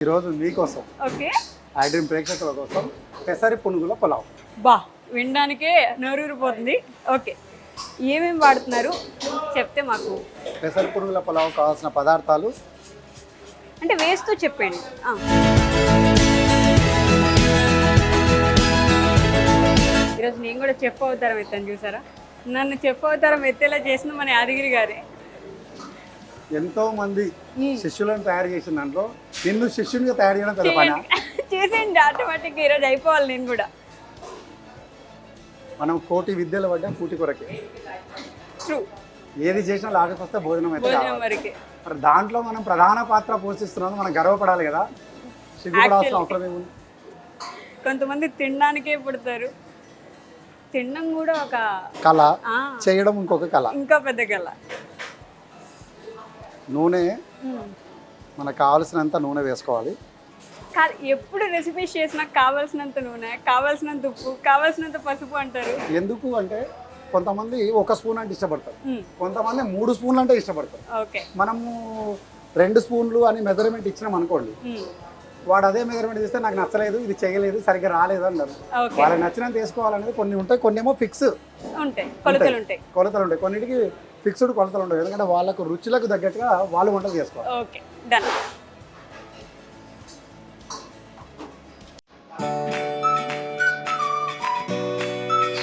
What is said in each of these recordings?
ఈరోజు మీకోసం ఓకే ఐడ్రీమ్ ప్రేక్షకుల కోసం పెసరి పునుగుల పులావ్. బా వినడానికే నోరూరిపోతుంది. ఓకే ఏమేమి వాడుతున్నారు చెప్తే మాకు. పెసరి పునుగుల పులావ్ కావాల్సిన పదార్థాలు అంటే వేస్తూ చెప్పండి. ఈరోజు నేను కూడా చెఫ్ అవతారం ఎత్తాను చూసారా. నన్ను చెఫ్ అవతారం ఎత్తేలా చేసిన మన యాదగిరి గారే. ఎంతో మంది శిష్యులను తయారు చేసిన దాంట్లో నిన్ను శిష్యునిగా తయారు చేయడం పెద్ద పని. చేసేయండి ఆటోమేటిక్గా ఈరోజు అయిపోవాలి నేను కూడా. మనం కోటి విద్యలు పడ్డా కూటి కొరకే. ట్రూ. ఏది చేసినా లాగకి వస్తే భోజనం అయితే భోజనం కావాలి. వరకే. మరి దాంట్లో మనం ప్రధాన పాత్ర పోషిస్తున్నాం, మనం గర్వపడాలి కదా. సిగ్గుపడాల్సిన అవసరం ఏముంది. కొంతమంది తినడానికే పుడతారు, తినడం కూడా ఒక కళ, చేయడం ఇంకొక కళ, ఇంకా పెద్ద కళ. నూనె మనకు కావాల్సినంత నూనె వేసుకోవాలి. ఎప్పుడు రెసిపీస్ చేసినా కావాల్సినంత నూనె, కావాల్సినంత ఉప్పు, కావాల్సినంత పసుపు అంటారు. ఎందుకు అంటే కొంతమంది ఒక స్పూన్ అంటే ఇష్టపడతారు, కొంతమంది 3 స్పూన్లు అంటే ఇష్టపడతారు. ఓకే మనము 2 స్పూన్లు అని మెజర్మెంట్ ఇచ్చినాం అనుకోండి, వాడు అదే మెజర్మెంట్ ఇస్తే నాకు నచ్చలేదు, ఇది చేయలేదు, సరిగ్గా రాలేదు అన్నారు. వాళ్ళకి నచ్చినంత వేసుకోవాలనేది కొన్ని ఉంటాయి, కొన్ని ఏమో ఫిక్స్ ఉంటాయి, కొలతలు ఉంటాయి. కొన్నిటికి ఫిక్స్డ్ కొలతలు ఉండవు, ఎందుకంటే వాళ్ళకు రుచులకు తగ్గట్టుగా వాళ్ళు వంటలు చేసుకోవాలి. Okay done.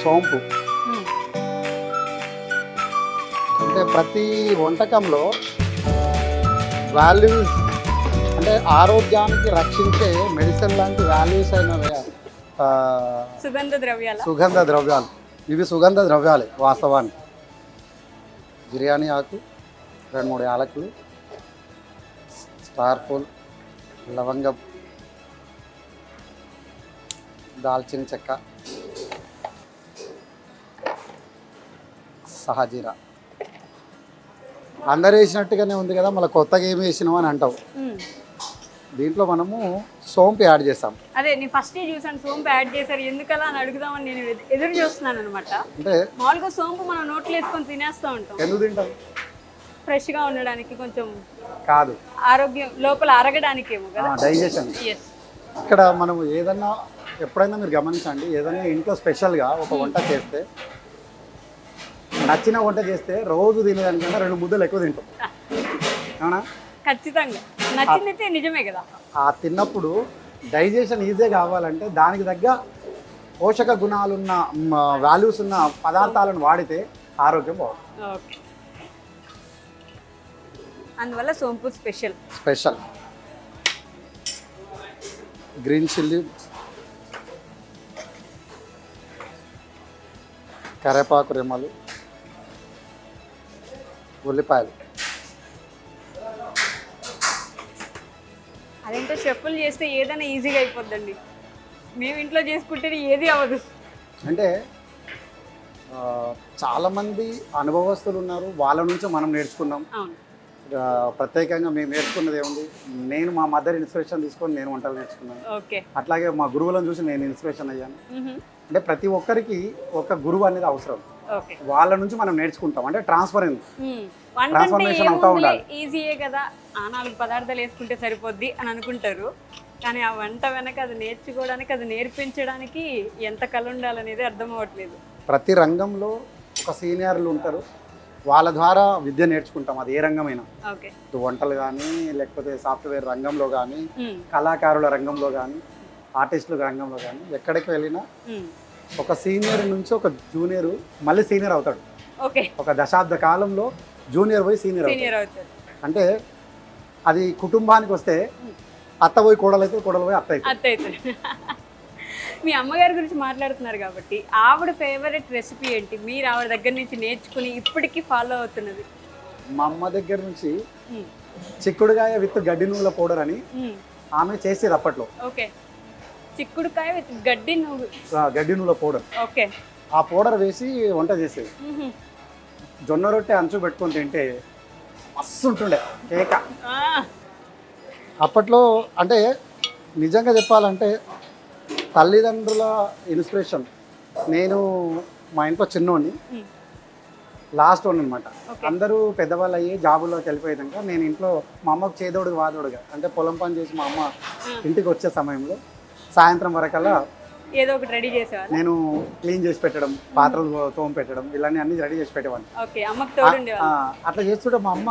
సోంపు అంటే ప్రతి వంటకంలో వాల్యూస్ అంటే ఆరోగ్యానికి రక్షించే మెడిసిన్ లాంటి వాల్యూస్ అయిన సుగంధ ద్రవ్యాలు. ఇవి సుగంధ ద్రవ్యాలే వాస్తవానికి. బిర్యానీ ఆకు, 2-3 యాలకులు, స్టార్ పూల్, లవంగం, దాల్చిన చెక్క, సహజీరా. అందరు వేసినట్టుగానే ఉంది కదా, మళ్ళీ కొత్తగా ఏమి వేసినావు అని అంటావు. దీంట్లో మనము సోంపు యాడ్ చేస్తాం. అదే నేను ఫస్ట్ చూసాను సోంపు యాడ్ చేశారు, ఎందుకలా అని అడుగుదామని నేను ఎదురు చూస్తున్నాను అనమాట. అంటే మామూలుగా సోంపు మనం నోట్లో వేసుకొని తినేస్తూ ఉంటాం. ఎందుకు తింటాం? ఫ్రెష్గా ఉండడానికి, కొంచెం కాదు, ఆరోగ్యం లోపల అరగడానికి ఏమో కదా, డైజెషన్. ఇక్కడ మనం ఏదన్నా ఎప్పుడైనా మీరు గమనించండి, ఏదైనా ఇంట్లో స్పెషల్గా ఒక వంట చేస్తే, నచ్చిన వంట చేస్తే రోజు తినేదానికన్నా 2 ముద్దలు ఎక్కువ తింటాం, అవునా? ఖచ్చితంగా నచ్చిందైతే నిజమే కదా. ఆ తిన్నప్పుడు డైజెషన్ ఈజీగా కావాలంటే దానికి తగ్గ పోషక గుణాలున్న వాల్యూస్ ఉన్న పదార్థాలను వాడితే ఆరోగ్యం బాగుంటుంది. ఓకే, అందువల్ల సోంపు స్పెషల్. గ్రీన్ చిల్లీ, కరేపాకు రెమ్మలు, ఉల్లిపాయలు. అదేంటో చెప్పులు చేస్తే ఏదైనా ఈజీగా అయిపోద్దండి, మేము ఇంట్లో చేసుకుంటే ఏది అవ్వదు. అంటే చాలామంది అనుభవస్తులు ఉన్నారు, వాళ్ళ నుంచి మనం నేర్చుకున్నాం. ప్రత్యేకంగా మేము నేర్చుకున్నది ఏముంది, నేను మా మదర్ ఇన్స్పిరేషన్ తీసుకొని నేను వంటలు నేర్చుకున్నాను. అట్లాగే మా గురువులను చూసి నేను ఇన్స్పిరేషన్ అయ్యాను. అంటే ప్రతి ఒక్కరికి ఒక గురువు అనేది అవసరం, వాళ్ళ నుంచి మనం నేర్చుకుంటాం. అంటే ట్రాన్స్ఫర్మేషన్ అవుతా ఉండాలి. ఈజీయే కదా, 4 పదార్థాలు వేసుకుంటే సరిపోద్ది అని అనుకుంటారు, కానీ ఆ వంట వెనక అది నేర్చుకోవడానికి, అది నేర్పించడానికి ఎంత కళ ఉండాలనేది అర్థం అవ్వట్లేదు. ప్రతి రంగంలో ఒక సీనియర్లు ఉంటారు, వాళ్ళ ద్వారా విద్య నేర్చుకుంటాం, అది ఏ రంగమైనా. వంటలు కానీ, లేకపోతే సాఫ్ట్వేర్ రంగంలో కానీ, కళాకారుల రంగంలో కానీ, ఆర్టిస్టుల రంగంలో కానీ, ఎక్కడికి వెళ్ళినా ఒక సీనియర్ నుంచి ఒక జూనియర్ మళ్ళీ సీనియర్ అవుతాడు. ఒక దశాబ్ద కాలంలో జూనియర్ పోయి సీనియర్ అవుతాడు. అంటే అది కుటుంబానికి వస్తే అత్త పోయి కోడలు అయితే, కోడలు పోయి అత్త అయితే. మీ అమ్మగారి గురించి మాట్లాడుతున్నారు కాబట్టి, ఆవిడ ఫేవరెట్ రెసిపీ ఏంటి? మీరు ఆవిడ దగ్గర నుంచి నేర్చుకుని ఇప్పటికీ ఫాలో అవుతున్నది? మా అమ్మ దగ్గర నుంచి చిక్కుడుకాయ విత్ గడ్డి నూనెల పౌడర్ అని ఆమె చేసేది అప్పట్లో. ఓకే, చిక్కుడుకాయ విత్ గడ్డి నూనెల పౌడర్. ఓకే, ఆ పౌడర్ వేసి వంట చేసేది. జొన్న రొట్టె అంచు పెట్టుకొని తింటే మస్తు ఉంటుండే కేక. అప్పట్లో అంటే నిజంగా చెప్పాలంటే తల్లిదండ్రుల ఇన్స్పిరేషన్. నేను మా ఇంట్లో చిన్నోడిని, లాస్ట్ వన్ అనమాట. అందరూ పెద్దవాళ్ళు అయ్యి జాబుల్లోకి వెళ్ళిపోయాక నేను ఇంట్లో మా అమ్మకు చేదోడు వాదోడుగా అంటే పొలం పని చేసి మా అమ్మ ఇంటికి వచ్చే సమయంలో సాయంత్రం వరకల్లా ఏదో ఒకటి రెడీ చేసేవాళ్ళు. నేను క్లీన్ చేసి పెట్టడం, పాత్రలు తోమ పెట్టడం, ఇలాంటి అన్ని రెడీ చేసి పెట్టేవాడిని. అట్లా చేస్తుంటే మా అమ్మ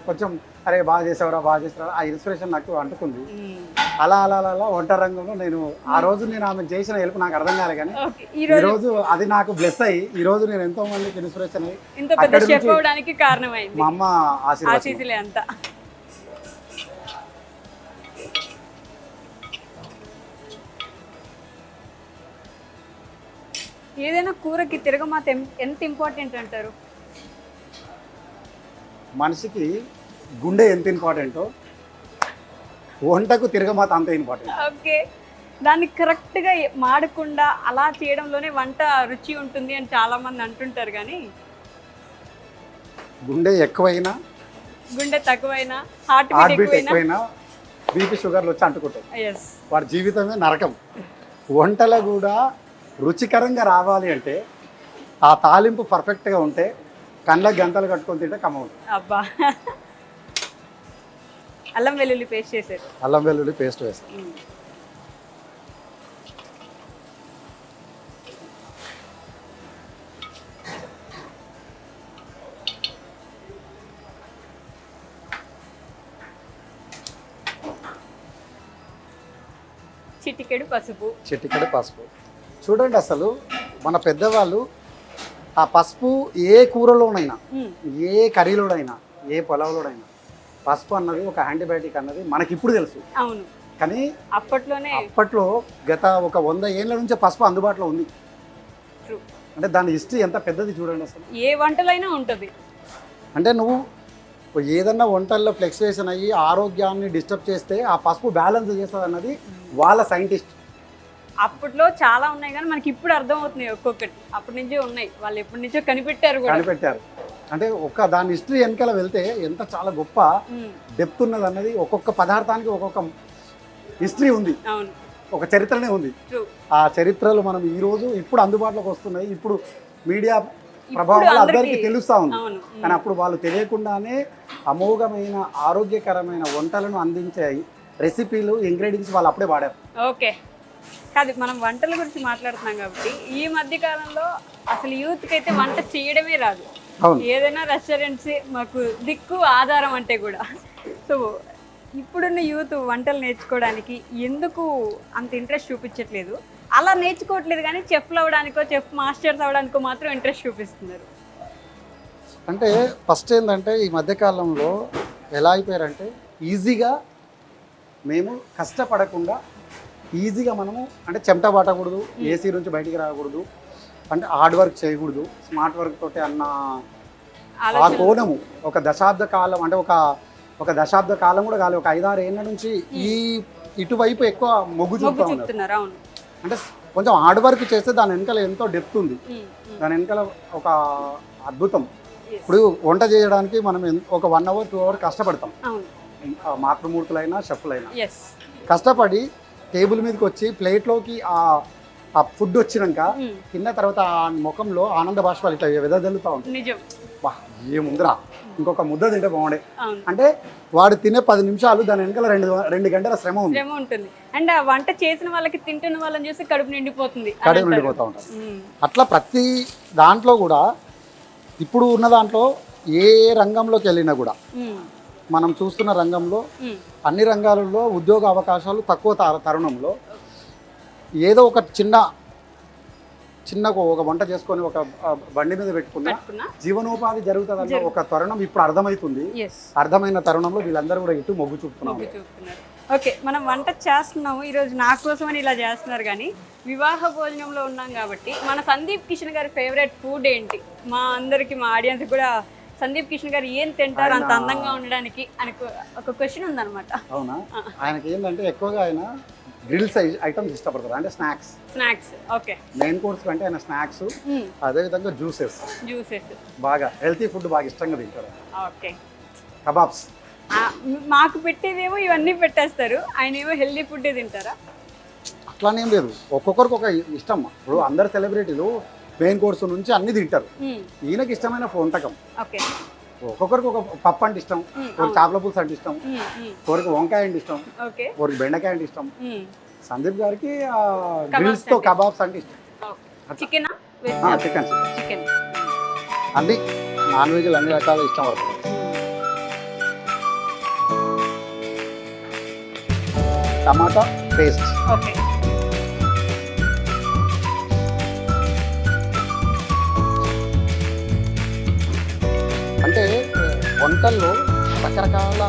కొంచెం అరే బాగా చేసావరా ఆ ఇన్స్పిరేషన్ నాకు అంటుకుంది. అలా అలా అలా వంట రంగంలో నేను ఆ రోజు నేను ఆమె చేసిన హెల్ప్ నాకు అర్థం కాలే, కానీ ఈ రోజు అది నాకు బ్లెస్ అయ్యి ఈ రోజు నేను ఎంతో మందికి ఇన్స్పిరేషన్ అయ్యి కారణమైంది మా అమ్మ ఆశీర్వాదం. ఏదైనా కూరకి తిరగమాత ఎంత ఇంపార్టెంట్ అంటారు? మనిషికి గుండె ఎంత ఇంపార్టెంటో వంటకు తిరగమాత అంత ఇంపార్టెంట్. ఓకే, దాన్ని కరెక్ట్గా మాడకుండా అలా చేయడంలోనే వంట రుచి ఉంటుంది అని చాలా మంది అంటుంటారు, కానీ గుండె ఎక్కువైనా గుండె తక్కువైనా హార్ట్ బీట్ ఎక్కువైనా బీపీ షుగర్లు వచ్చి అంటుకుంటాయి. వాడి జీవితమే నరకం. వంటలో కూడా రుచికరంగా రావాలి అంటే ఆ తాలింపు పర్ఫెక్ట్గా ఉంటే కళ్ళకి గంటలు కట్టుకొని తింటే కమ్మవుతుంది. అబ్బా, అల్లం వెల్లుల్లి పేస్ట్ చేశారు. అల్లం వెల్లుల్లి పేస్ట్ వేస్తాం. చిటికెడు పసుపు. చూడండి, అసలు మన పెద్దవాళ్ళు ఆ పసుపు ఏ కూరలోనైనా, ఏ కర్రీలోనైనా, ఏ పొలంలోనైనా పసుపు అన్నది ఒక యాంటీబయాటిక్ అన్నది మనకి ఇప్పుడు తెలుసు. అవును, కానీ అప్పట్లో గత ఒక 100 ఏళ్ళ నుంచే పసుపు అందుబాటులో ఉంది. అంటే దాని హిస్టరీ ఎంత పెద్దది చూడండి. అసలు ఏ వంటలైనా ఉంటుంది. అంటే నువ్వు ఏదన్నా వంటల్లో ఫ్లెక్చుయేషన్ అయ్యి ఆరోగ్యాన్ని డిస్టర్బ్ చేస్తే ఆ పసుపు బ్యాలెన్స్ చేస్తుంది అన్నది వాళ్ళ సైంటిస్ట్. అప్పట్లో చాలా ఉన్నాయి, కానీ మనకి ఇప్పుడు అర్థం అవుతున్నాయి ఒక్కొక్కటి. అప్పటి నుంచే ఉన్నాయి, వాళ్ళు ఎప్పటి నుంచో కనిపెట్టారు. అంటే దాని హిస్టరీ వెనకాల వెళ్తే ఎంత చాలా గొప్ప డెప్త్ ఉన్నది అన్నది. ఒక్కొక్క పదార్థానికి ఒక్కొక్క హిస్టరీ ఉంది, ఒక చరిత్రనే ఉంది. ఆ చరిత్రలు మనం ఈ రోజు ఇప్పుడు అందుబాటులోకి వస్తున్నాయి. ఇప్పుడు మీడియా ప్రభావం అందరికీ తెలుస్తూ ఉంది, కానీ అప్పుడు వాళ్ళు తెలియకుండానే అమోఘమైన ఆరోగ్యకరమైన వంటలను అందించే రెసిపీలు, ఇంగ్రీడియంట్స్ వాళ్ళు అప్పుడే వాడారు. ఓకే, కాదు, మనం వంటల గురించి మాట్లాడుతున్నాం కాబట్టి ఈ మధ్య కాలంలో అసలు యూత్కి అయితే వంట చేయడమే రాదు. ఏదైనా రెస్టారెంట్స్ మాకు దిక్కు ఆధారం అంటే కూడా. సో ఇప్పుడున్న యూత్ వంటలు నేర్చుకోవడానికి ఎందుకు అంత ఇంట్రెస్ట్ చూపించట్లేదు? అలా నేర్చుకోవట్లేదు, కానీ చెఫ్లు అవ్వడానికో చెఫ్ మాస్టర్స్ అవ్వడానికో మాత్రం ఇంట్రెస్ట్ చూపిస్తున్నారు. అంటే ఫస్ట్ ఏంటంటే ఈ మధ్యకాలంలో ఎలా అయిపోయారంటే ఈజీగా మేము కష్టపడకుండా ఈజీగా మనము అంటే చెమట పట్టకూడదు, ఏసీ నుంచి బయటికి రాకూడదు, అంటే హార్డ్ వర్క్ చేయకూడదు, స్మార్ట్ వర్క్ తోటి అన్న ఆ కోణము ఒక దశాబ్ద కాలం, అంటే ఒక దశాబ్ద కాలం కూడా కాదు, ఒక 5-6 ఏళ్ళ నుంచి ఈ ఇటువైపు ఎక్కువ మొగ్గు చూపుతా ఉన్నారు. అంటే కొంచెం హార్డ్ వర్క్ చేస్తే దాని వెనకాల ఎంతో డెప్త్ ఉంది, దాని వెనకాల ఒక అద్భుతం. ఇప్పుడు వంట చేయడానికి మనం ఒక 1 hour 2 hours కష్టపడతాం, మాతృమూర్తులైనా షెఫ్లైనా కష్టపడి టేబుల్ మీదకి వచ్చి ప్లేట్లోకి ఆ ఫుడ్ వచ్చినాక తిన్న తర్వాత ఆ ముఖంలో ఆనంద బాష్పాలు ఇట్లా వెదజల్లుతూ ఉంటాయి. బా ఏముందిరా, ఇంకొక ముద్ద తింటే బాగుండే అంటే వాడు తినే 10 నిమిషాలు దాని వెనకాల 2 గంటల శ్రమ ఉంటుంది. అండ్ ఆ వంట చేసిన వాళ్ళకి తింటున్న వాళ్ళని చూసి కడుపు నిండిపోతూ ఉంటారు. అట్లా ప్రతి దాంట్లో కూడా ఇప్పుడు ఉన్న దాంట్లో ఏ రంగంలోకి వెళ్ళినా కూడా మనం చూస్తున్న రంగంలో అన్ని రంగాలలో ఉద్యోగ అవకాశాలు తక్కువ తరుణంలో ఏదో ఒక చిన్న ఒక వంట చేసుకొని ఒక బండి మీద పెట్టుకున్న జీవనోపాధి జరుగుతుంది ఒక తరుణం ఇప్పుడు అర్థమవుతుంది. అర్థమైన తరుణంలో వీళ్ళందరూ కూడా ఇటు మొగ్గు చూపుతున్నారు. ఓకే, మనం వంట చేస్తున్నాము ఈరోజు నా కోసమని ఇలా చేస్తున్నారు, కానీ వివాహ భోజనంలో ఉన్నాం కాబట్టి మన సందీప్ కిషన్ గారి ఫేవరెట్ ఫుడ్ ఏంటి? మా అందరికి, మా ఆడియన్స్ కూడా సందీప్ కిషన్ గారు ఏం తింటారు అంత అందంగా ఉండడానికి అని ఒక క్వశ్చన్ ఉందన్నమాట. అవునా? ఆయనకి ఏంటంటే ఎక్కువగా ఆయన గ్రిల్స్ ఐటమ్స్ ఇష్టపడతారు, అంటే స్నాక్స్. ఓకే, మెయిన్ కోర్స్ అంటే ఆయన స్నాక్స్, అదే విధంగా జ్యూసెస్ బాగా హెల్తీ ఫుడ్ బాగా ఇష్టంగా తింటారు. ఓకే, కబాబ్స్ మాకు పెట్టేదేమో ఇవన్నీ పెట్టేస్తారు, ఆయన ఏమో హెల్తీ ఫుడ్ తింటారా? అట్లానేం లేదు, ఒక్కొక్కరికి ఒక ఇష్టం. ఇప్పుడు అందరు సెలబ్రిటీలు మెయిన్ కోర్స్ నుంచి అన్ని తింటారు. ఈయనకి ఇష్టమైన వంటకం ఒక్కొక్కరికి ఒక పప్పు అంటే ఇష్టం, ఒకరికి చేపల పులుసు అంటే ఇష్టం, ఒకరికి వంకాయ అంటే ఇష్టం, ఒకరికి బెండకాయ అంటే ఇష్టం. సందీప్ గారికి గ్రిల్స్ తో కబాబ్స్ అంటే ఇష్టం. చికెన్ అన్ని నాన్ వెజ్ అన్ని రకాల ఇష్టం పడుతుంది. టమాటా పేస్ట్ అంటే వంటల్లో రకరకాల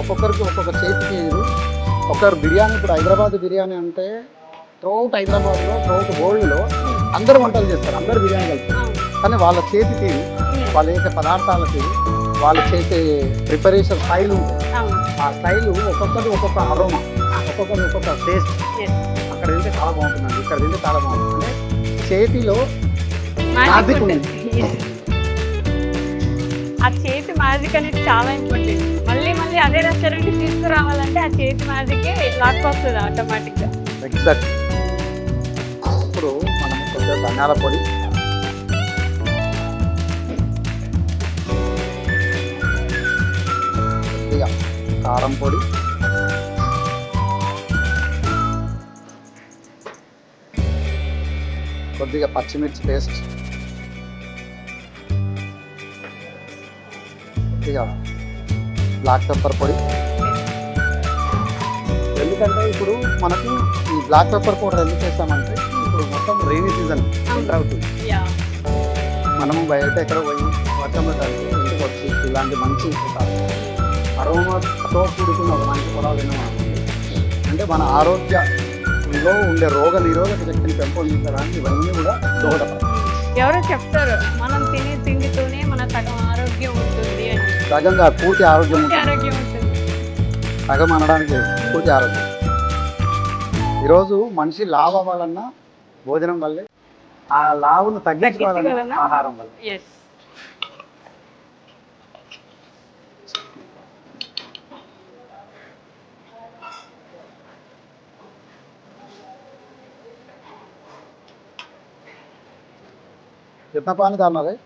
ఒక్కొక్కరికి ఒక్కొక్క చేతి తీరు. ఒకరు బిర్యానీ, ఇప్పుడు హైదరాబాద్ బిర్యానీ అంటే త్రూఅవుట్ హైదరాబాద్లో త్రూఅవుట్ వరల్డ్లో అందరూ వంటలు చేస్తారు, అందరూ బిర్యానీ కలుపుతారు. కానీ వాళ్ళ చేతి తీరు, వాళ్ళు వేసే పదార్థాల తీరు, వాళ్ళు చేసే ప్రిపరేషన్ స్టైల్ ఉంటుంది. ఆ స్టైల్ ఒక్కొక్కటి ఒక్కొక్క అరోమా, ఒక్కొక్కటి ఒక్కొక్క టేస్ట్. అక్కడ తింటే చాలా బాగుంటుందండి, ఇక్కడ తింటే చాలా బాగుంటుంది. అంటే చేతిలో మ్యాజిక్ ఉంది. ఆ చేతి మ్యాజిక్ అనేది చాలా ఇంపార్టెంట్. మళ్ళీ మళ్ళీ అదే రెస్టారెంట్కి తీసుకురావాలంటే ఆ చేతి మ్యాజికే లాక్కొస్తుంది ఆటోమేటిక్గా. ఎగ్జాక్ట్. ఇప్పుడు మనం కొంచెం ధనియాల పొడి, కొద్దిగా కారం పొడి, కొద్దిగా పచ్చిమిర్చి పేస్ట్, కొద్దిగా బ్లాక్ పెప్పర్ పొడి. ఎందుకంటే ఇప్పుడు మనకు ఈ బ్లాక్ పెప్పర్ పౌడర్ ఎందుకు చేస్తామంటే ఇప్పుడు మొత్తం రైనీ సీజన్ ఎంటర్ అవుతుంది. మనము బయట ఎక్కడ పోయి వర్షంలో కలిసి ఇంటికి వచ్చి ఇలాంటి మంచి అరోమాతో కూడుకున్న ఒక మంచి పొలాలు అంటే మన ఆరోగ్యంలో ఉండే రోగ నిరోధక శక్తిని పెంపొందించడానికి ఇవన్నీ కూడా దోహదపడతాయి. ఎవరో చెప్తారు మనం తినే తిండితోనే మన సగం ఆరోగ్యం ఉంటుంది అని. సగంగా పూర్తి ఆరోగ్యం ఉంటుంది. సగం అనడానికి పూర్తి ఆరోగ్యం. ఈరోజు మనిషి లావు అవ్వాలన్నా భోజనం వల్లే, ఆ లావును తగ్గించుకోవాలన్నా ఆహారం వల్ల. कितना पानी डालना है?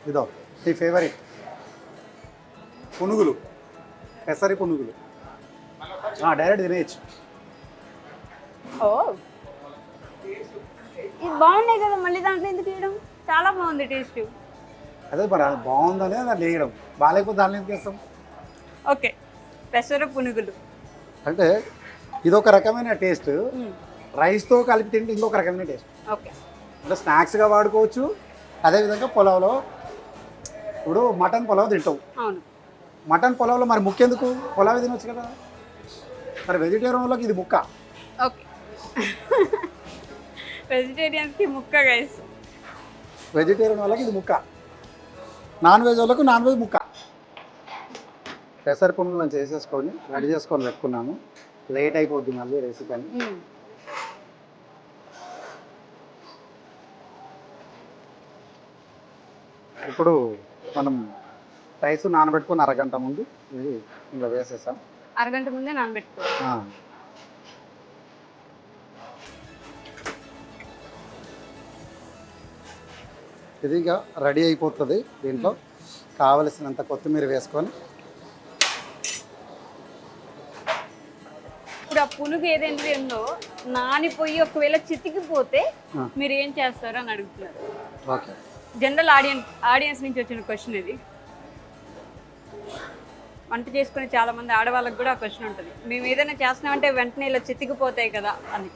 ఇదో నీ ఫేవరెట్ పునుగులు, పెసరి పునుగులు. డైరెక్ట్ తినేయచ్చు. ఓ ఇది బాగున్నాయి కదా, మళ్ళీ దాంట్లో ఎందుకు వేయడం? చాలా బాగుంది టేస్ట్. అదే మరి అది బాగుందనే దాన్ని వేయడం, బాగాలేకపోతే దాన్ని ఎందుకు వేస్తాం? ఓకే, పెసర పునుగులు అంటే ఇదొక రకమైన టేస్ట్, రైస్తో కలిపి తింటే ఇంకొక రకమైన టేస్ట్. ఓకే, అంటే స్నాక్స్గా వాడుకోవచ్చు. అదేవిధంగా పొలావులో ఇప్పుడు మటన్ పులావ్ తింటావు. అవును, మటన్ పులావ్లో మరి ముక్కెందుకు? పులావ్ తినొచ్చు కదా. మరి వెజిటేరియన్లోకి ఇది ముక్క. ఓకే, వెజిటేరియన్స్కి ముక్క గైస్. వెజిటేరియన్ వాళ్ళకి ఇది ముక్క, నాన్ వెజ్ వాళ్ళకు నాన్ వెజ్ ముక్క. పెసర పునుగులు నేను చేసేసుకొని రెడీ చేసుకొని పెట్టుకున్నాను. లేట్ అయిపోద్ది మళ్ళీ రెసిపీ అని. ఇప్పుడు మనం రైస్ నానబెట్టుకుని అరగంట ముందు ఇది ఇంకా వేసేసాం. అరగంట ముందే నానబెట్టుకో. ఇది ఇక రెడీ అయిపోతుంది. దీంట్లో కావలసినంత కొత్తిమీర వేసుకొని, ఇప్పుడు ఆ పునుగు ఏదైతే ఉందో నానిపోయి ఒకవేళ చితికిపోతే మీరు ఏం చేస్తారు అని అడుగుతున్నారు. ఓకే, జనరల్ ఆడియన్స్ నుంచి వచ్చిన క్వశ్చన్ ఇది. వంట చేసుకునే చాలా మంది ఆడవాళ్ళకి కూడా ఆ క్వశ్చన్ ఉంటుంది, మేము ఏదైనా చేస్తున్నామంటే వెంటనే ఇలా చితికిపోతాయి కదా అని.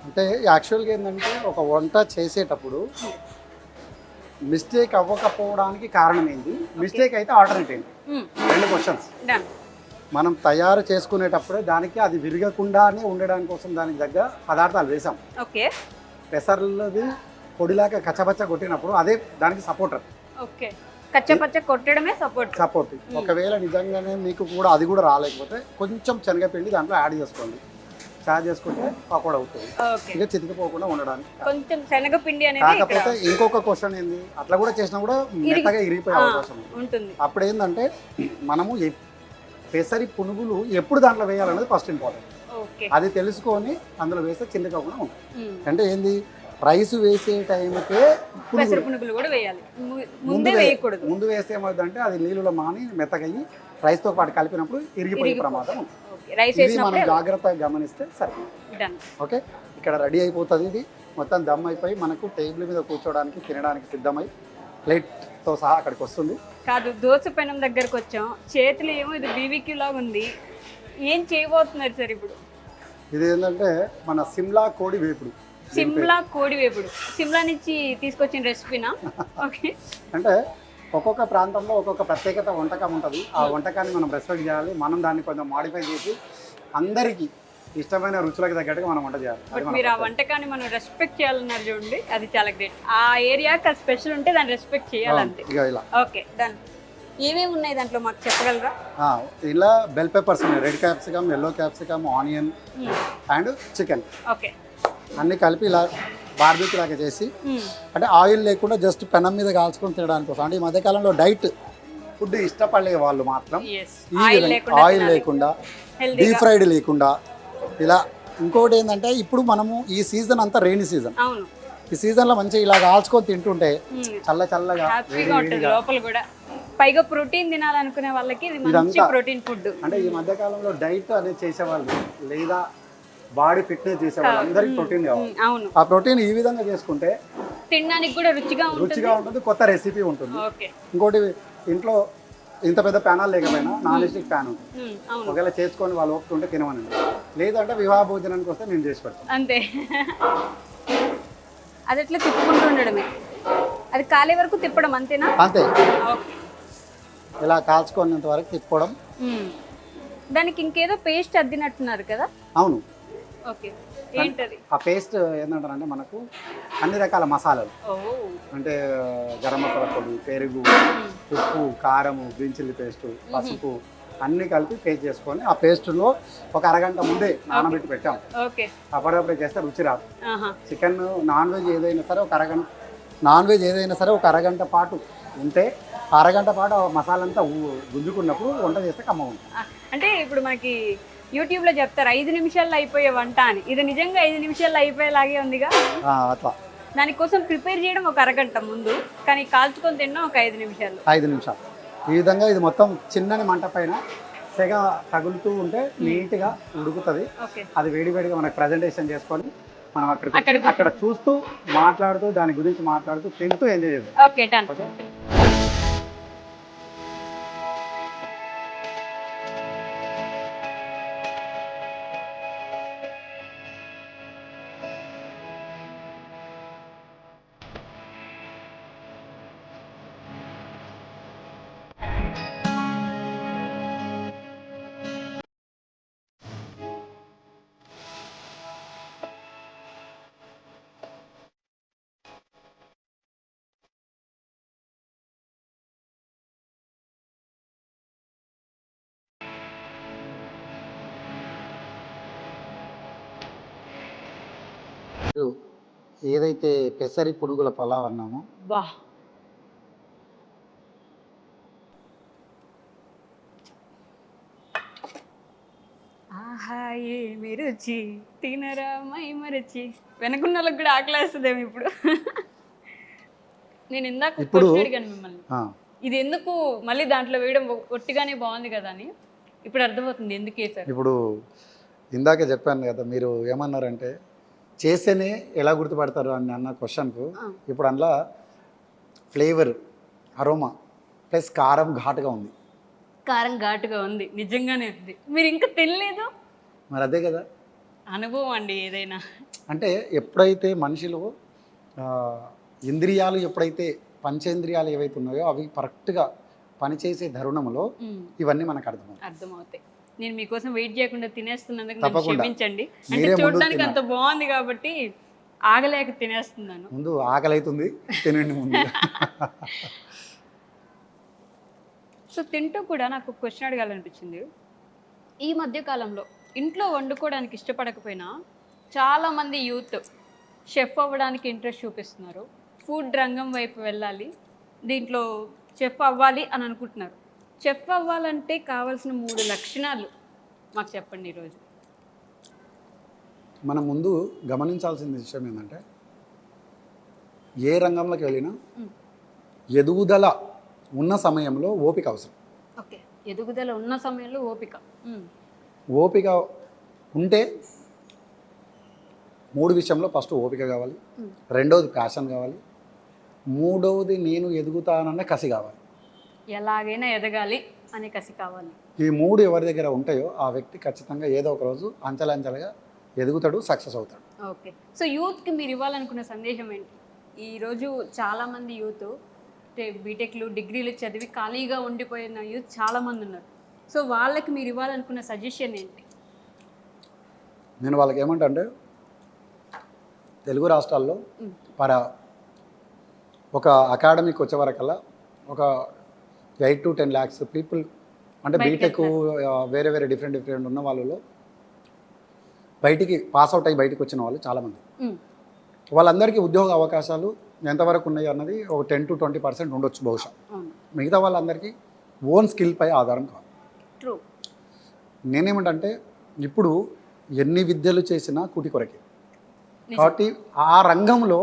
అంటే యాక్చువల్గా ఏంటంటే ఒక వంట చేసేటప్పుడు మిస్టేక్ అవ్వకపోవడానికి కారణం ఏంటి, మిస్టేక్ అయితే ఆల్టర్నేట్ ఏంటి, రెండు క్వశ్చన్స్. మనం తయారు చేసుకునేటప్పుడే దానికి అది విరగకుండానే ఉండడానికి కోసం దానికి దగ్గర పదార్థాలు వేసాం. ఓకే, పెసర్లది పొడిలాగా కచ్చపచ్చ కొట్టినప్పుడు అదే దానికి సపోర్టర్. ఓకే, కచ్చపచ్చ కొట్టడమే సపోర్ట్. ఒకవేళ నిజంగానే మీకు కూడా అది కూడా రాలేకపోతే కొంచెం శనగపిండి దాంట్లో యాడ్ చేసుకోండి. చార్జ్ చేసుకుంటే పకోడా అవుతుంది. ఓకే. ఇక చితికిపోకుండా ఉండడానికి. కొంచెం శనగపిండి అనేది కాకపోతే ఇంకొక క్వశ్చన్ ఏంది, అట్లా కూడా చేసినా కూడా మెత్తగా ఇరిగిపోయే అవకాశం ఉంటుంది. అప్పుడు ఏంటంటే మనము పెసరి పునుగులు ఎప్పుడు దాంట్లో వేయాలనేది ఫస్ట్ ఇంపార్టెంట్. అది తెలుసుకొని అందులో వేస్తే చింతకాకుండా ఉంటుంది. అంటే ఏంది, రైస్ వేసే టైంకే పునుగులు కూడా వేయాలి, ముందే వేయకూడదు. ముందు వేస్తే ఏమవుతుందంటే అది నీళ్ళలో మాని మెత్తగయ్యి రైస్తో పాటు కలిపినప్పుడు ఇరిగిపోయే ప్రమాదం ఉంటుంది. ఇది మనం జాగ్రత్తగా గమనిస్తే సరే. ఓకే, ఇక్కడ రెడీ అయిపోతుంది. ఇది మొత్తం దమ్ అయిపోయి మనకు టేబుల్ మీద కూర్చోడానికి తినడానికి సిద్ధమై ప్లేట్తో సహా అక్కడికి వస్తుంది. కాదు, దోశ పెనం దగ్గరకు వచ్చాం, చేతులు ఏమో ఇది బీబీక్యూ లాగా ఉంది. ఏం చేయబోతున్నారు సార్ ఇప్పుడు? ఇది ఏంటంటే మన సిమ్లా కోడి వేపుడు. సిమ్లా కోడి వేపుడు సిమ్లా నుంచి తీసుకొచ్చిన రెసిపీనా? ఓకే. అంటే ఒక్కొక్క ప్రాంతంలో ఒక్కొక్క ప్రత్యేకత వంటకం ఉంటుంది. ఆ వంటకాన్ని మనం రెస్పెక్ట్ చేయాలి. మనం దాన్ని కొంచెం మాడిఫై చేసి అందరికీ ఇష్టమైన రుచులకు తగ్గట్టుగా మనం వంట చేయాలి. బట్ మీరు ఆ వంటకాన్ని మనం రెస్పెక్ట్ చేయాలన్నారు చూడండి, అది చాలా గ్రేట్. ఆ ఏరియాకి అది స్పెషల్ ఉంటే దాన్ని రెస్పెక్ట్ చేయాలంతే. ఇలా ఓకే, డన్. ఏమేమి ఉన్నాయి దాంట్లో మాకు చెప్పగలరా? ఇలా బెల్ పెప్పర్స్ ఉన్నాయి, red capsicum, yellow capsicum, onion and chicken. Okay, అన్నీ కలిపి ఇలా బార్బీక్యూ లాగా చేసి, అంటే ఆయిల్ లేకుండా జస్ట్ పెనం మీద కాల్చుకొని తినడానికి కోసం. అంటే ఈ మధ్యకాలంలో డైట్ ఫుడ్ ఇష్టపడే వాళ్ళు మాత్రం ఆయిల్ లేకుండా, డీప్ ఫ్రైడ్ లేకుండా ఇలా. ఇంకోటి ఏంటంటే ఇప్పుడు మనము ఈ సీజన్ అంతా రెయినీ సీజన్, ఈ సీజన్లో మంచిగా ఇలా కాల్చుకొని తింటుంటే చల్లగా లోపల కూడా. పైగా ప్రోటీన్ తినాలనుకునే వాళ్ళకి ఇది మంచి ప్రోటీన్ ఫుడ్. అంటే ఈ మధ్యకాలంలో డైట్ అనేది చేసేవాళ్ళు లేదా బాడీ ఫిట్నెస్ చేసేవాళ్ళు అందరికి ప్రోటీన్ కావాలి. అవును, ఆ ప్రోటీన్ ఈ విధంగా చేసుకుంటే తినడానికి కూడా రుచిగా ఉంటుంది, కొత్త రెసిపీ ఉంటుంది. ఇంకోటి, ఇంట్లో ఇంత పెద్ద ప్యానాలు లేకపోయినా నాన్ స్టిక్ ప్యాన్ ఉంటుంది. ఒకవేళ చేసుకొని వాళ్ళు ఒప్పుకుంటే తినమని, లేదంటే వివాహ భోజనానికి వస్తే నేను చేసి పెడతాను అంతే. అది ఎట్లా తిప్పుకుంటూ ఉండడమే, అది కాలే వరకు తిప్పడం అంతేనా? అంతే, ఇలా కాల్చుకునేంత వరకు తిప్పుకోవడం. దానికి ఇంకేదో పేస్ట్ అద్దినట్టున్నారు కదా? అవును. ఓకే, ఏంటది? ఆ పేస్ట్ ఏంటంటారంటే మనకు అన్ని రకాల మసాలాలు, అంటే గరం మసాలా పొడి, పెరుగు, ఉప్పు, కారము, గ్రీన్ చిల్లీ పేస్టు, పసుపు అన్నీ కలిపి పేస్ట్ చేసుకొని ఆ పేస్ట్లో ఒక అరగంట ముందే నానబెట్టి పెట్టాం. అప్పుడప్పుడు చేస్తే రుచి రాదు. చికెన్ నాన్ వెజ్ ఏదైనా సరే ఒక అరగంట పాటు ఉంటే అరగంట పాటు మసాలా అంతా గుంజుకున్నప్పుడు వంట చేస్తే కమ్మ ఉంటుంది. అంటే ఇప్పుడు మనకి యూట్యూబ్లో చెప్తారు 5 నిమిషాల్లో అయిపోయే వంట అని, ఇది నిజంగా 5 నిమిషాల్లో అయిపోయేలాగే ఉందిగా. అట్లా దానికోసం ప్రిపేర్ చేయడం ఒక అరగంట ముందు, కానీ కాల్చుకొని తినడం ఒక 5 నిమిషాలు. 5 నిమిషాలు ఈ విధంగా ఇది మొత్తం చిన్నని మంట పైన సెగ తగులుతూ ఉంటే నీట్గా ఉడుకుతుంది. అది వేడివేడిగా మనకు ప్రజెంటేషన్ చేసుకొని మనం అక్కడ చూస్తూ మాట్లాడుతూ దాని గురించి మాట్లాడుతూ తింటూ ఎంజాయ్ చేద్దాం. Okay, done. ఏదైతే పెసరి పునుగుల పలావ్ అన్నామో, ఆహా ఏమి రుచి తినరా మై మరచి. వెనకున్న వాళ్ళకి కూడా ఆకలేస్తుందేమో ఇప్పుడు. నేను ఇందాక అడిగాను మిమ్మల్ని, ఇది ఎందుకు మళ్ళీ దాంట్లో వేయడం ఒట్టిగానే బాగుంది కదా అని. ఇప్పుడు అర్థమవుతుంది ఎందుకు వేసారు. ఇప్పుడు ఇందాకే చెప్పాను కదా, మీరు ఏమన్నారంటే చేస్తేనే ఎలా గుర్తుపడతారు అని అన్న క్వశ్చన్కు ఇప్పుడు అందులో ఫ్లేవర్, అరోమా ప్లస్ కారం ఘాటుగా ఉంది. కారం ఘాటుగా ఉంది, నిజంగానే ఉంది. మీరు ఇంకా తినలేదు మరి, అదే కదా అనుభవం అండి ఏదైనా. అంటే ఎప్పుడైతే మనిషిలో ఇంద్రియాలు, ఎప్పుడైతే పంచేంద్రియాలు ఏవైతే ఉన్నాయో అవి కరెక్ట్గా పనిచేసే తరుణంలో ఇవన్నీ మనకు అర్థమవుతాయి. నేను మీకోసం వెయిట్ చేయకుండా తినేస్తున్నందుకు నన్ను క్షమించండి. అంటే చూడడానికి అంత బాగుంది కాబట్టి ఆగలేక తినేస్తున్నాను. ముందు ఆకలి అవుతుంది, తినండి ముందు. సో తింటూ కూడా నాకు క్వశ్చన్ అడగాలనిపించింది. ఈ మధ్య కాలంలో ఇంట్లో వండుకోవడానికి ఇష్టపడకపోయినా చాలామంది యూత్ షెఫ్ అవ్వడానికి ఇంట్రెస్ట్ చూపిస్తున్నారు. ఫుడ్ రంగం వైపు వెళ్ళాలి, దీంట్లో చెఫ్ అవ్వాలి అని అనుకుంటున్నారు. చెఫ్ అవ్వాలంటే కావాల్సిన 3 లక్షణాలు మాకు చెప్పండి ఈరోజు. మనం ముందు గమనించాల్సిన విషయం ఏంటంటే ఏ రంగంలోకి వెళ్ళినా ఎదుగుదల ఉన్న సమయంలో ఓపిక అవసరం. ఓకే, ఎదుగుదల ఉన్న సమయంలో ఓపిక. ఓపిక ఉంటే 3 విషయంలో ఫస్ట్ ఓపిక కావాలి, రెండవది ప్యాషన్ కావాలి, మూడవది నేను ఎదుగుతానన్న కసి కావాలి. ఎలాగైనా ఎదగాలి అనే కసి కావాలి. ఈ 3 ఎవరి దగ్గర ఉంటాయో ఆ వ్యక్తి ఖచ్చితంగా ఏదో ఒక రోజు అంచెలంచెలుగా ఎదుగుతాడు, సక్సెస్ అవుతాడు. ఓకే, సో యూత్కి మీరు ఇవ్వాలనుకున్న సందేశం ఏంటి? ఈరోజు చాలామంది యూత్ బీటెక్లు డిగ్రీలు చదివి ఖాళీగా ఉండిపోయిన యూత్ చాలామంది ఉన్నారు. సో వాళ్ళకి మీరు ఇవ్వాలనుకున్న సజెషన్ ఏంటి? నేను వాళ్ళకి ఏమంటా అంటే తెలుగు రాష్ట్రాల్లో ఒక అకాడమీకి వచ్చే వరకల్లా ఒక 8 to 10 lakhs పీపుల్ అంటే బీటెక్ వేరే వేరే డిఫరెంట్ ఉన్న వాళ్ళలో బయటికి పాస్ అవుట్ అయ్యి బయటికి వచ్చిన వాళ్ళు చాలామంది. వాళ్ళందరికీ ఉద్యోగ అవకాశాలు ఎంతవరకు ఉన్నాయి అన్నది ఒక 10 to 20% ఉండొచ్చు బహుశా. మిగతా వాళ్ళందరికీ ఓన్ స్కిల్ పై ఆధారం కాదు. ట్రూ. నేనేమంటే ఇప్పుడు ఎన్ని విద్యలు చేసినా కూటి కొరకే. కాబట్టి ఆ రంగంలో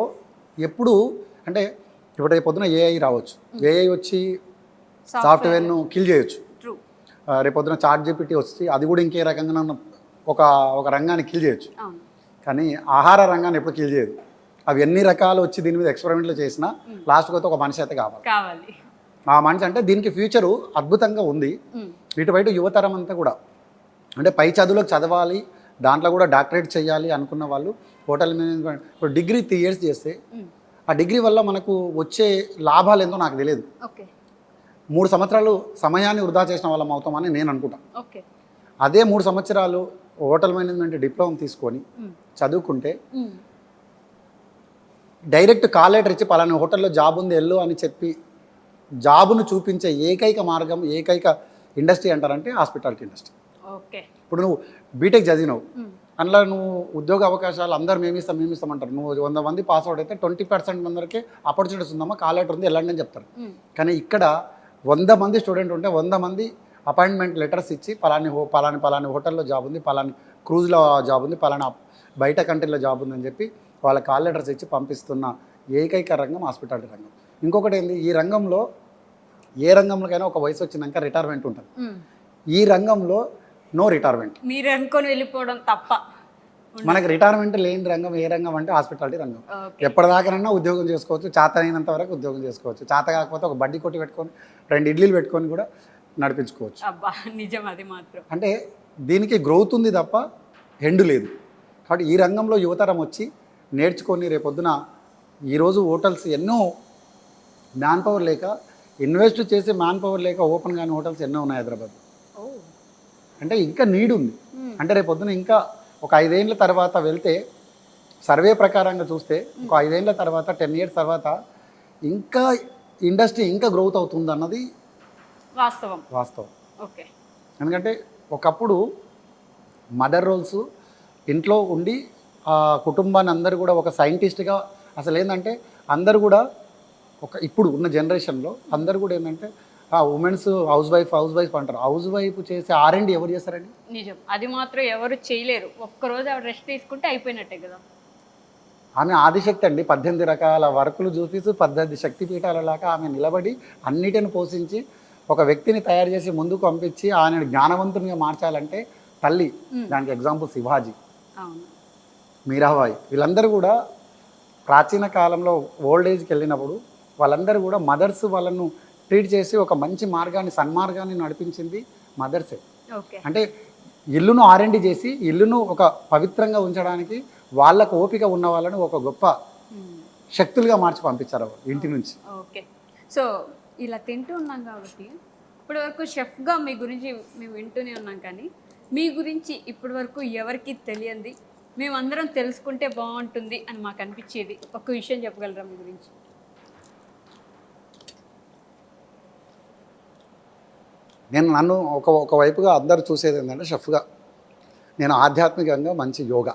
ఎప్పుడు అంటే ఇప్పుడు రేపు పొద్దున ఏఐ రావచ్చు, ఏఐ వచ్చి సాఫ్ట్వేర్ను కిల్ చేయొచ్చు. రేపు పొద్దున చాట్ జీపీటీ వచ్చి అది కూడా ఇంకే రకంగా ఒక రంగాన్ని కిల్ చేయొచ్చు. కానీ ఆహార రంగాన్ని ఎప్పుడు కిల్ చేయదు. అవి ఎన్ని రకాలు వచ్చి దీని మీద ఎక్స్పెరిమెంట్లు చేసినా లాస్ట్కి అయితే ఒక మనిషి అయితే కావాలి. ఆ మనిషి అంటే దీనికి ఫ్యూచరు అద్భుతంగా ఉంది. ఇటువైపు యువతరం అంతా కూడా అంటే పై చదువులకు చదవాలి, దాంట్లో కూడా డాక్టరేట్ చేయాలి అనుకున్న వాళ్ళు హోటల్ మేనేజ్మెంట్ ఇప్పుడు డిగ్రీ 3 years చేస్తే ఆ డిగ్రీ వల్ల మనకు వచ్చే లాభాలు ఏందో నాకు తెలియదు. 3 సంవత్సరాలు సమయాన్ని వృధా చేసిన వాళ్ళం అవుతామని నేను అనుకుంటాను. అదే 3 సంవత్సరాలు హోటల్ మేనేజ్మెంట్ డిప్లొమా తీసుకొని చదువుకుంటే డైరెక్ట్ కాల్ లెటర్ ఇచ్చి పలానా హోటల్లో జాబ్ ఉంది వెళ్ళు అని చెప్పి జాబును చూపించే ఏకైక మార్గం, ఏకైక ఇండస్ట్రీ అంటారంటే హాస్పిటాలిటీ ఇండస్ట్రీ. ఇప్పుడు నువ్వు బీటెక్ చదివినావు, అందులో నువ్వు ఉద్యోగ అవకాశాలు అందరు మేమిస్తాం అంటారు. నువ్వు 100 మంది పాస్ అవుట్ అయితే 20% మందికి ఆపర్చునిటీస్ ఉందమ్మా, కాల్ లెటర్ ఉంది వెళ్ళండి అని చెప్తారు. కానీ ఇక్కడ 100 మంది స్టూడెంట్ ఉంటే 100 మంది అపాయింట్మెంట్ లెటర్స్ ఇచ్చి పలాని హోటల్లో జాబ్ ఉంది, పలాని క్రూజ్లో జాబ్ ఉంది, పలానా బయట కంట్రీలో జాబ్ ఉందని చెప్పి వాళ్ళ కాల్ లెటర్స్ ఇచ్చి పంపిస్తున్న ఏకైక రంగం హాస్పిటాలిటీ రంగం. ఇంకొకటి ఏంది, ఈ రంగంలో ఏ రంగంలోకైనా ఒక వయసు వచ్చినాక రిటైర్మెంట్ ఉంటుంది. ఈ రంగంలో నో రిటైర్మెంట్. మీరు అనుకొని వెళ్ళిపోవడం తప్ప మనకి రిటైర్మెంట్ లేని రంగం ఏ రంగం అంటే హాస్పిటాలిటీ రంగం. ఎప్పటిదాకానన్నా ఉద్యోగం చేసుకోవచ్చు, చేత అయినంత వరకు ఉద్యోగం చేసుకోవచ్చు, చేత కాకపోతే ఒక బడ్డీ కొట్టి పెట్టుకొని 2 ఇడ్లీలు పెట్టుకొని కూడా నడిపించుకోవచ్చు. నిజం, అది మాత్రం. అంటే దీనికి గ్రోత్ ఉంది తప్ప ఎండు లేదు. కాబట్టి ఈ రంగంలో యువతరం వచ్చి నేర్చుకొని రేపొద్దున ఈరోజు హోటల్స్ ఎన్నో మ్యాన్ పవర్ లేక ఇన్వెస్ట్ చేసే మ్యాన్ పవర్ లేక ఓపెన్ కాని హోటల్స్ ఎన్నో ఉన్నాయి హైదరాబాద్. అంటే ఇంకా నీడ్ ఉంది. అంటే రేపొద్దున ఇంకా ఒక 5 ఏళ్ళ తర్వాత వెళ్తే సర్వే ప్రకారంగా చూస్తే ఒక 5 ఏళ్ళ తర్వాత 10 years తర్వాత ఇంకా ఇండస్ట్రీ ఇంకా గ్రోత్ అవుతుంది అన్నది వాస్తవం. ఎందుకంటే ఒకప్పుడు మదర్ రోల్స్ ఇంట్లో ఉండి ఆ కుటుంబాన్ని అందరూ కూడా ఒక సైంటిస్ట్గా అసలు ఏంటంటే అందరూ కూడా ఇప్పుడు ఉన్న జనరేషన్లో అందరూ కూడా ఏంటంటే ఉమెన్స్ హౌస్ వైఫ్ అంటారు. హౌస్ వైఫ్ చేసే R&D ఎవరు చేస్తారండి? నిజం, అది మాత్రం ఎవరు చేయలేరు. ఒక్కరోజు ఆవిడ రెస్ట్ తీసుకుంటే అయిపోయినట్టే కదా. ఆమె ఆదిశక్తి అండి. 18 రకాల వర్కులు చూపిస్తూ 18 శక్తిపీఠాల లాగా ఆమె నిలబడి అన్నిటిని పోషించి ఒక వ్యక్తిని తయారు చేసి ముందుకు పంపించి ఆయన జ్ఞానవంతునిగా మార్చాలంటే తల్లి. దానికి ఎగ్జాంపుల్ శివాజీ, మీరాబాయి, వీళ్ళందరూ కూడా ప్రాచీన కాలంలో ఓల్డ్ ఏజ్కి వెళ్ళినప్పుడు వాళ్ళందరూ కూడా మదర్స్ వాళ్ళను ట్రీట్ చేసి ఒక మంచి మార్గాన్ని సన్మార్గాన్ని నడిపించింది మదర్సే. అంటే ఇల్లును R&D చేసి ఇల్లును ఒక పవిత్రంగా ఉంచడానికి వాళ్ళకు ఓపిక ఉన్న వాళ్ళను ఒక గొప్ప శక్తులుగా మార్చి పంపించారు ఇంటి నుంచి. ఓకే, సో ఇలా తింటూ ఉన్నాం కాబట్టి ఇప్పటి వరకు షెఫ్గా మీ గురించి మేము వింటూనే ఉన్నాం, కానీ మీ గురించి ఇప్పటి వరకు ఎవరికి తెలియంది మేమందరం తెలుసుకుంటే బాగుంటుంది అని మాకు అనిపించేది ఒక విషయం చెప్పగలరా మీ గురించి? నన్ను ఒకవైపుగా అందరు చూసేది ఏంటంటే షెఫ్గా నేను ఆధ్యాత్మికంగా మంచి యోగా